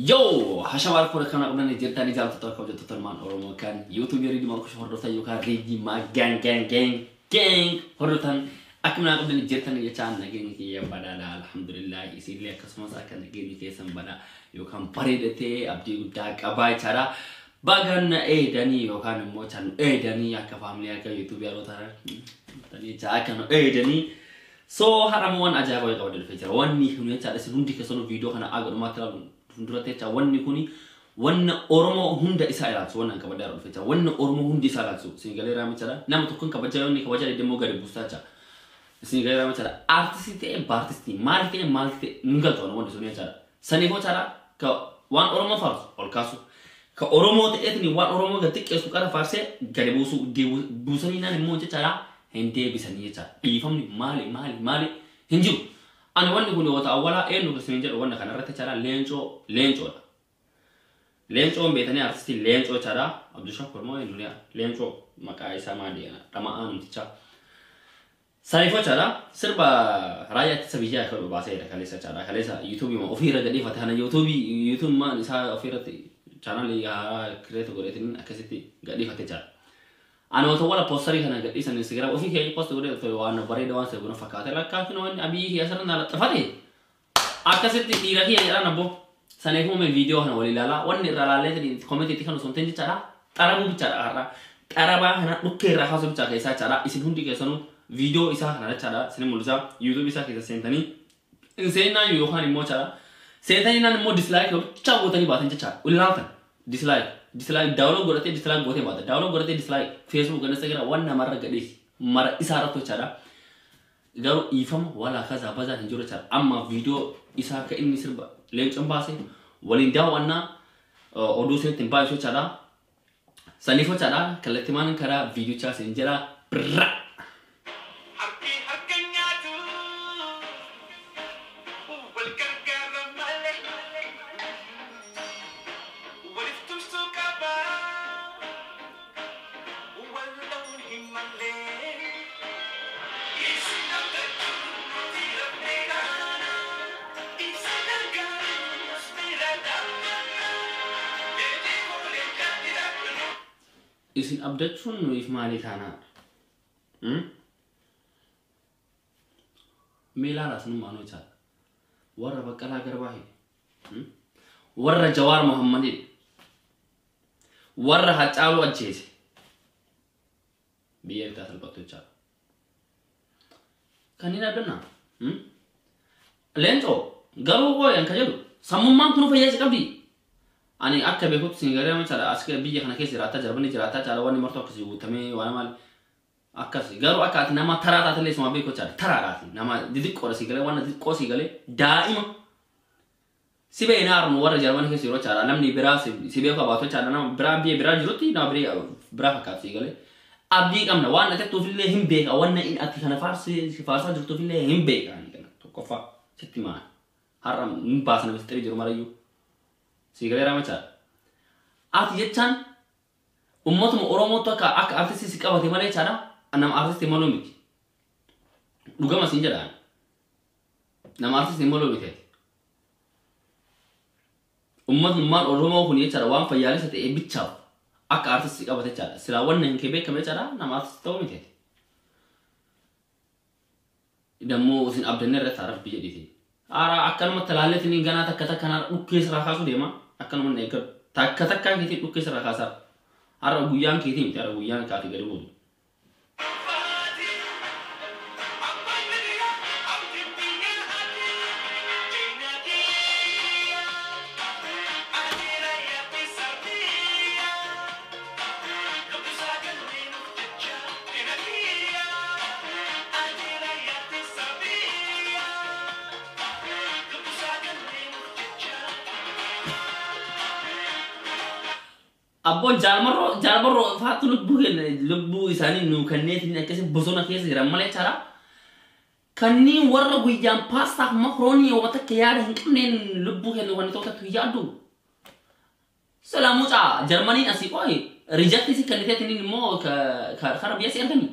Yo, hashawar ko kana ko ni jirta ni jam to ko jotto man oromo kan YouTube yari di mako hordo tayo ka rigi ma gang hordotan akuna ko ni jirta ni chan na gini ki yamba da alhamdulillah isi le kasma sa kan gini ke san bana yo kan pare de te abdi gudda ka bai cara bagan na dani yo kan mo chan dani ya ka family ya ka YouTube yaro tara tani cha kan dani so haramuan aja ko ka wadal feature wani hunu cha da sun dike sono video kana aga do matra Fundurate cha wanni kuni wanna oromo hunda isa ila so wannan kaba da rufe wanna oromo hundi isa ila so sin galera mi cara nam to kun kaba jayo ni kaba jare demo gari busta cha sin galera mi cara artist te artist malte ngal to wanda so ne cara sani ko cara ka wan oromo fars ol kasu ka oromo te etni wan oromo ga tikke su kara farse gari busu de busani na mo cara hende bisani cara ifam ni mali hinju ana wani kuni wata awala eno ko senjer wanda kana rata cara lencho mbetani artisti lencho cara abdu shakur mo dunia lencho maka isa madi tama an tica saifo cara serba raya sabija ko bahasa ida kalesa cara kalesa YouTube ma ofira jadi fatana YouTube ma isa ofira channel ya create gore tin akasiti gadi fatana ana wato wala postari kana gadi san Instagram ofi ke post gore to wana bare da wansa guna fakata la ka kino abi ya sarna la tafati akasiti dira ki ya nabo sane ko me video hana wali lala wonni rala le di comment ti kanu sonten cara tarabu bicara ara taraba hana dukke ra haso bicara isa cara isin hundi ke sanu video isa hana cara sene mulsa YouTube isa ke sentani insena yo hani mo cara sentani nan mo dislike ko chago tani batin cara ulilatan dislike download gorate dislike gote bada download gorate dislike Facebook gana segera wanna marra gade mara isara to cara garu ifam wala kaza baza hinjuro cara amma video isa ka inni sirba lencon base walin da wanna odu se tempa so cara sanifo cara kalatiman kara video cha senjera bra isin update sun if mali kana mela rasun mano cha warra bakala garbahi warra jawar muhammadin warra hachalu ajese biar ta salbatu cha kanina dana lento garu ko yang kajalu samumman tunu fayyasi qabdi ani akka be kut singare ma cara aske biya kana kesi rata jarbani jarata cara wani marto kasi utame wana mal akasi garu akka nama tarata tele sama be ko cara tararati nama didik ko sigale wana didik ko sigale daima sibe ina arno wara jarbani kesi ro cara namni bira sibe ko bato cara na bira biya bira jiroti na bira ka sigale abdi kamna wana te to fille himbe ka wana in ati kana farsa jirto fille himbe ka ni kana to kofa settima haram mpasna misteri jiro marayu sigale ramacha ati yechan ummatum oromo to ka ak artist sikabati male chana anam artist malo miti duga masinjara nam artist malo miti ummatum man oromo kuni chara wan fayali sate e bicha ak artist sikabati chara sila wannan kebe kame chara nam artist to miti idammo usin abdenne re taraf bi jediti ara akan matalalet ni gana takata kana ukes rahasu dema akan menegak tak kiti tuke serah kasar ara guyang kiti ara guyang kati gari bodu Abon jalmaro fatu lebbu isani nu kaneti ni akese bosona kese ramale cara kanni warra guyam pasta makroni o wata kiyada hinkamnen lebbu hen wani tota kiyadu سلاموتا جرماني أسيقوي رجعت سي كنتي تنين مو كخرب ياسي أرغني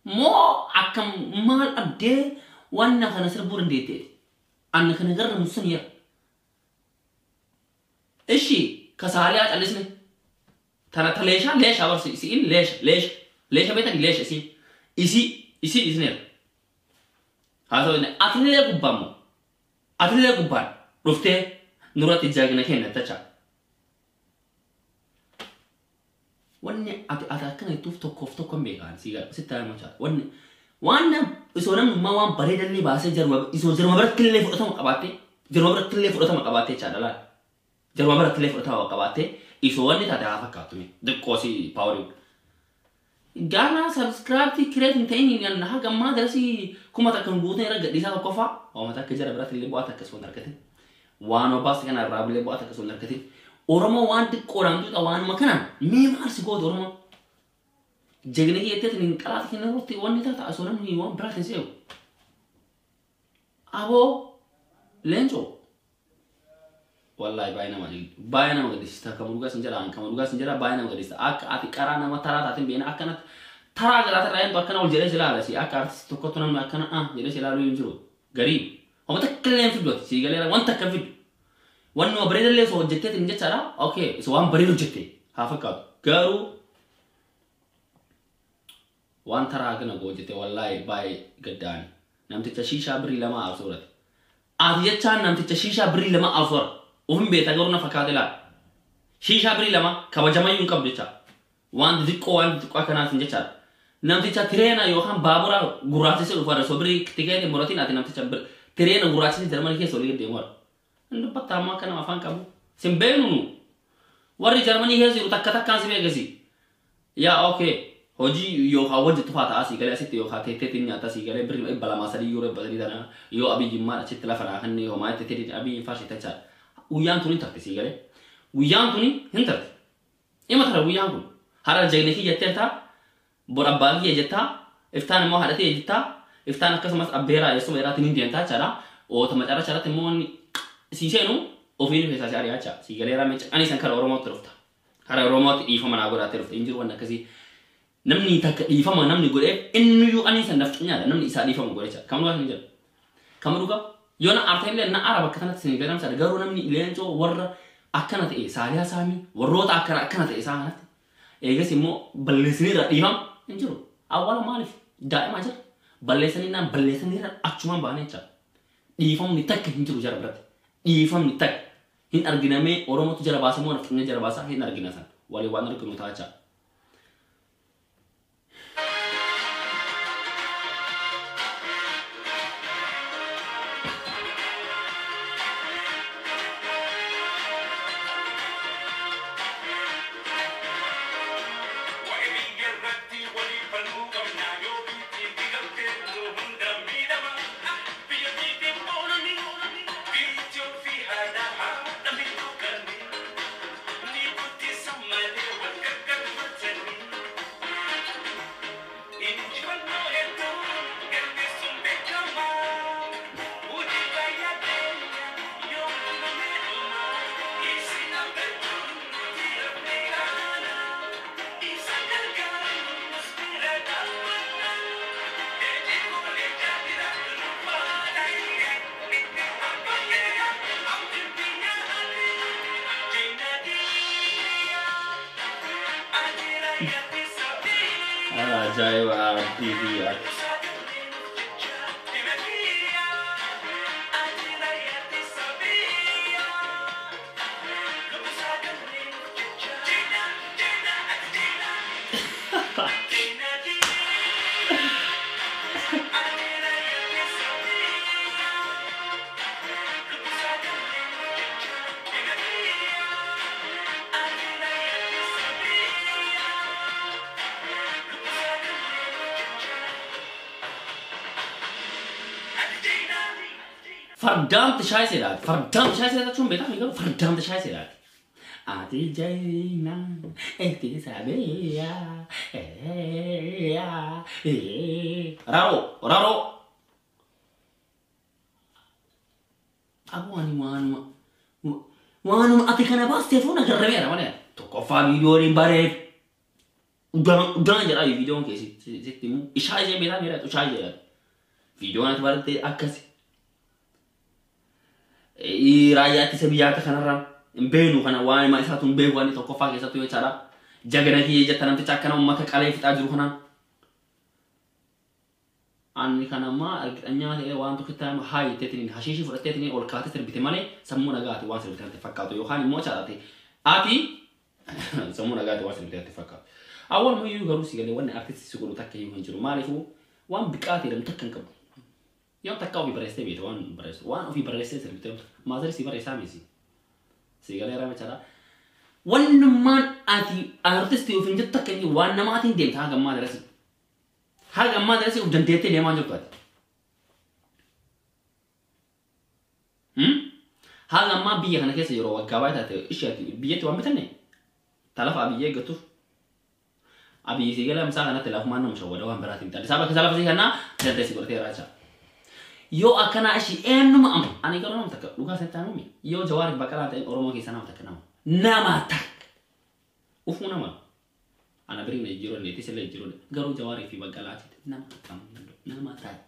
مو أكم مال أبدي وانا خنا سربور نديتي أنا خنا غير مسنيا إيشي كساليات ألسني ترى تليشا ليش أبغى سين ليش بيتني ليش إسي إسنير هذا إنه أتلي قبام رفته نورات الجاجنا كنا تجا wanne ata kana tufto kofto kombe kan siga sita macha wanne wanna isona ma wan bare dalle ba sai jarwa iso jarwa bar kille foto makabate jarwa bar kille foto makabate cha dala jarwa bar kille foto makabate iso wanne ta da fakatu mi de kosi power gana subscribe ti create inteni ni na haga ma darasi kuma ta kan gute ra gadi sa kofa o mata ke jarwa bar kille bo ata ke sonar kate wano bas kana rabile bo ata ke sonar kate Oromo wanti koram tu tawan makanan memang arsi god Oromo jegni ki ete tin kalat kina roti wani ta asoran ni wan brat seo abo lenjo wallahi bayna ma gadista kamuruga sinjara bayna ma gadista ak ati karana matara tatin bena akana tara gala tara en bakana ul jere sila si ak artis to kotonan makana jere sila lu yunjuro garib o mata kelen fidot si galera wanta kan fid wanno bare dalle so jette tin jechara okay so wan bare jette hafa ka garu wan tara gana go jette wallahi bay gaddani namti shisha bri lama asurat adiyacha namti shisha bri lama asur uhum be tagaruna fakadela shisha bri lama kabajamayun kabdecha wan dikko kana tin jechara namti trena yo han babura gurati se ufara so bri tikene moratin ati namti trena gurati Germany ke so ligde mor ndo patama kana mafan kamu sembenu wari Germany hezi utakata kan sibe gasi ya okay hoji yo hawaje tufata asi gale asite yo khate tete ni atasi gale bri bala masari yure bali dana yo abi jimma chitla fara hanni ho ma tete abi fashi tacha uyan tuni takte si gale uyan tuni hinta ema tara uyan kun hara jayne ki yetta bora bagi jetta iftan mo harate jetta iftan kasmas abera yeso era tinin dianta cara o tamacara cara temoni si senu ofini fesa sari acha si galera me ani san kara oromo trofta kara oromo ifa mana gora trofta injir wanna kasi namni tak ifa mana namni gode ennu yu ani san daftnya namni isa ifa mo gode cha kamlu kan injir kamlu ga yona artelle na araba katana sin garam sa garu namni lenjo warra akana te sariya sami warrota akana te sana ega simo ballesini ra iham injiro awala malif daima ajar ballesani na ballesani ra achuma bane cha ifam ni tak injiro jar berat ifam ni tak hin argina me oromo tu jara bahasa mo na jara bahasa hin argina san wali wanar ko mutacha Jaya TV Verdammt scheiße da. Verdammt scheiße da schon beta amigo. Verdammt scheiße da. Ati Jaina, eti sabia. Raro. Aku anu Waanuma ati kana baasteetu na garrameera malee tokkoffaa viidiyoon bareef udaan jedhaa viidiyoon keessi sitti immoo ishaa ishee beekaa miidhaa ishaa ishee viidiyoon ati barattee akkasi raayyaa ittisa biyyaa kanarraan hin beeknu kana waanuma isaatu hin beeku waan tokkoffaa keessattuu jechaadha jagana kiyya jetta namticha akkana uummata qalee fixaa jiru kanaan Ani kana ma argitanya ta'e waan tokko ta'e haay teetiin hashishi fudhateetiin ol kaatee sirbite malee sammuu nagaati waan sirbite fakkaatu yookaan immoo chaadate ati sammuu nagaati waan sirbite fakkaatu awwal mo yu garu sigale wanne artist sigulu takke yu hinjiru maalifu waan biqaati dam takkan qabu yoo takka ofi bareste beete waan ofi bareste sirbite maazari si baresa misi sigale rama chaada wanne man ati artist ofi hinjit takkan waan namaatiin deemta gamma darasi Haga amma darasi udanteete leemaa jirtu ati. Haga amma biyya kana keessa yeroo waggaa baay'ee taate isheeti biyyatti waan bitanne talafa abiyyee eeggatuuf abiyyi si gala misaa kanatti lafumaan nama shawwada waan biraatiin taate sababa keessa lafa si kanaa dandeessi godhatee raacha. Yoo akkana ishii eenyuma amma ani garuu nama takka dhugaa seetaa numi yoo jawaariif baqqalaa ta'e Oromoo keessa nama takka nama takka ufuu nama. Ana beri na jiro ne tisele jiro garu jawari fi bagalati nama tak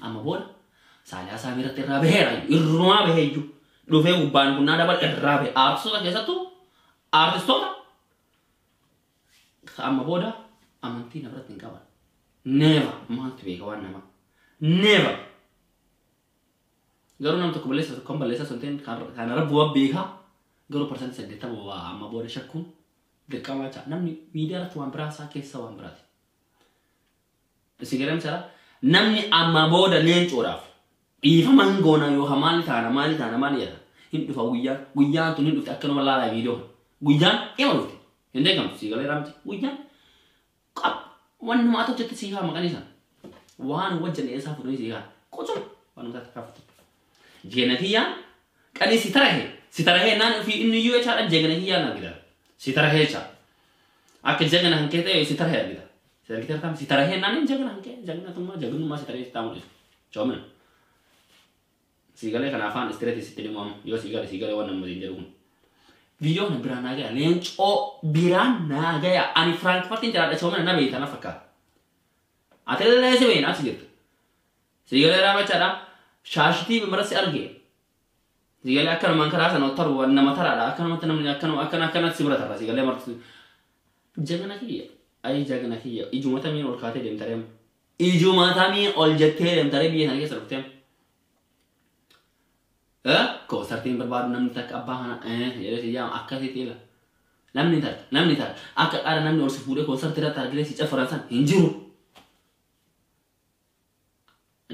ama bon saya samira terra behera irruma beheju do fe uban kunna dapat rabe arso ka kesatu artisto ama boda amanti na brat ngkawan never mat be kawan nama never garu nam to kombalesa sonten kana rabu beha garu persen sedeta bawa ama boda shakun Dekama cak namni media ratu wan berasa kesa wan berati. Sekarang cara namni amma boda len coraf. Ifa mangona yo hamali tana mali ya. Hindu fa wiyan tu hindu takkan wala video. Wiyan emalu. Hende kam sigale ramti wiyan. Kap wan ma to cete siha makani san. Wan wajan esa fu ni siha. Kocok wan ta kaftu. Jenahiya kani sitarahe nan fi inu yo cara jenahiya na gida. Sitarahe cha. Akka jagana hanke te sitarahe gida. Kita tam sitarahe nani jagana hanke jagana tumma jaganu ma sitarahe tamu itu. Coba. Sigale kana afan straight sitini mom. Yo sigale wan namma jinjaru. Video na birana ga lenco birana ga ya ani Frankfurtin jara da coba na be tana fakka. Atelle se be na sigit. Sigale ra macada shashti marasi arge. Sigale akan mangkara no taru wanna matara akan matanam akan sibrata ra sigale martu jagana kiya ay jagana kiya iju matami ol kate dem tarem iju matami ol jette dem tare bi hanke sarftem ko sartin berbadu nam tak abahana yele si jam akati tila namni tak akak ada namni ol sepude ko sartira targile si faransan hinjiru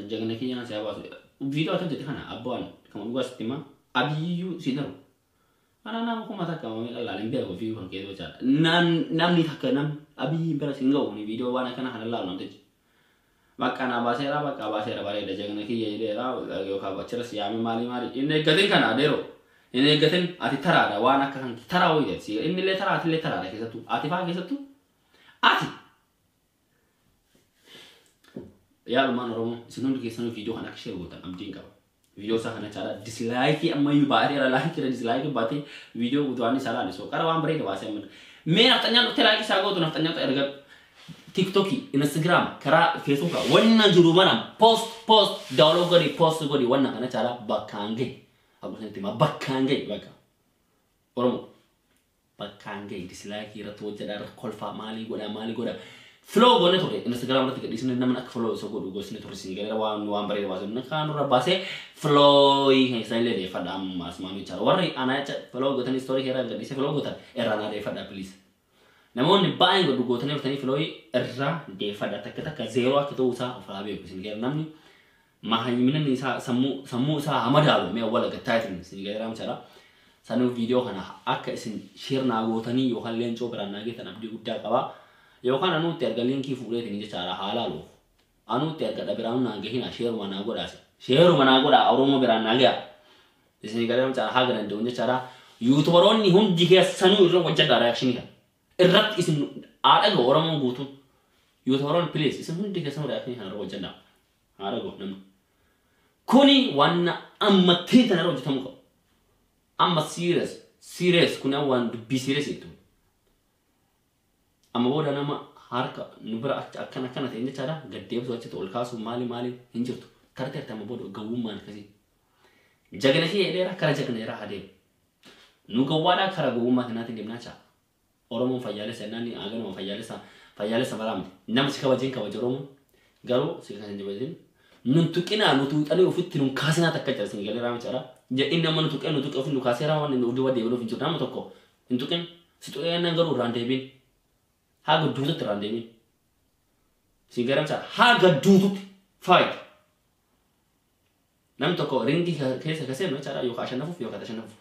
jagana kiya na siapa video akan jadi kana abon kamu gua stima abiyu sinaru ana ko mata kamu la lembe ko video kan kedo cha nam ni thakana abi bera singo ni video wana kana halal non te makana basera bare da jagana ki yede ra yo ka bachara siyami mali inne gatin kana dero inne gatin ati tara da wana kan tara oi de si inne le tara da kesatu ati fa kesatu ati ya man romo sinun ke sanu video kana share gotan am tinka video sa kana cara dislike amma yu bare ra like ra dislike bati video udwani sala ni so karawan bare de wase men aftanya no tela ki sago to aftanya to erga TikTok Instagram kara Facebook wannan juru mana post download gari post gari wannan kana cara bakange aku senti ma bakange baka oromo bakange dislike ra to jadar kolfa mali goda flow gone to Instagram ra tikadi sini namna flow so godu gosni to sini gara wan bare waso na kanu ra base flow he sai le de fada mas manu cara warri ana cha flow gotan story hera gadi se flow gotan era na de fada please namun bain godu gotan tani flow era de fada takka zero akito usa fala be ko sini gara namni mahayimina ni sa samu sa amada me wala ga title sini gara am cara sanu video kana akka sin share na gotani yo halen cho brana ge tan abdi udda kawa yo kan anu terga linki fure ni cara halalo anu terga da berang na ge hina share mana goda auromo berana ge isini garam cara haga nan donje cara youtuberon ni hum jike sanu ro wajja da reaction ga irrat isin ada go oromo gutu youtuberon please isin hum jike sanu reaction ha ro wajja da ara go nam kuni wanna amma tita na ro jitamu ko amma serious kuna wan dubbii serious itu amma booda nama harka nubra akkana ta'e jechaadha gaddeebsu achitti ol kaasu maali hin jirtu karteerta amma booda gawwummaan kasi jagana fi dheera kara jagana era hade nu gawwaadha kara gawwummaa kanaatiin deemnaa caa oromoon fayyaalessa naanni aganuma fayyaalessa baramte nama si kabajeen kabaja oromoon garuu si kan jabajeen nun tuqina nutu xalee ofitti nun kaasina takka jala sin galee raama caadha je inni amma nutu ofin nu kaasera waan nu diwa deebiin ofin jirtu nama tokko hin tuqin si tuqee nan garuu raan deebiin haga duututti raan deebiin si garam caa haga duututti fight nam tokko ringi keessa kasee no caadha yookaan shannafuuf yookaan tashannafuuf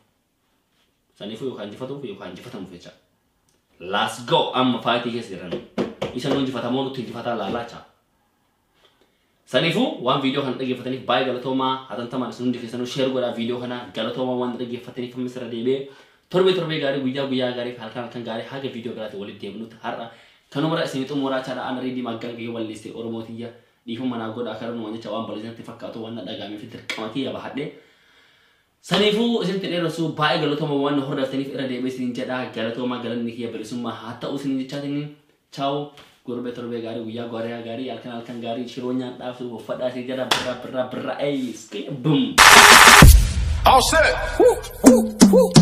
saniifuu yookaan injifatuuf yookaan injifatamuuf jecha let's go amma fight keessa jiran isa nu injifatamoo nutti injifataa laalaa caa sanifu waan video kan dhaggeeffataniif baay'ee galatoomaa hatantamaan isin hundi keessanuu share godhaa video kana galatoomaa waan dhaggeeffataniif misira deebee torbee gaarii guyyaa gaarii halkan gaarii haga video garaati walitti deebinutti har'a kanumara isin xumuraa chaadha ana reedii maggalgee walleessee oromootiyya dhiifuma naa godhaa karanuma jecha waan bal'isanatti fakkaatu waan dhagaamee fi dirqamatii yaba hadhee sanifu isin xidheerasuu baay'ee galatoomaa waan hordaftaniif irra deebee isin jedhaa galatoomaa galanni kiyya bilisummaa haa ta'u isin jechaatiin ciao gurbe torbe gari guyyaa gari alkan gari shironya dafu fada si jada berra boom all set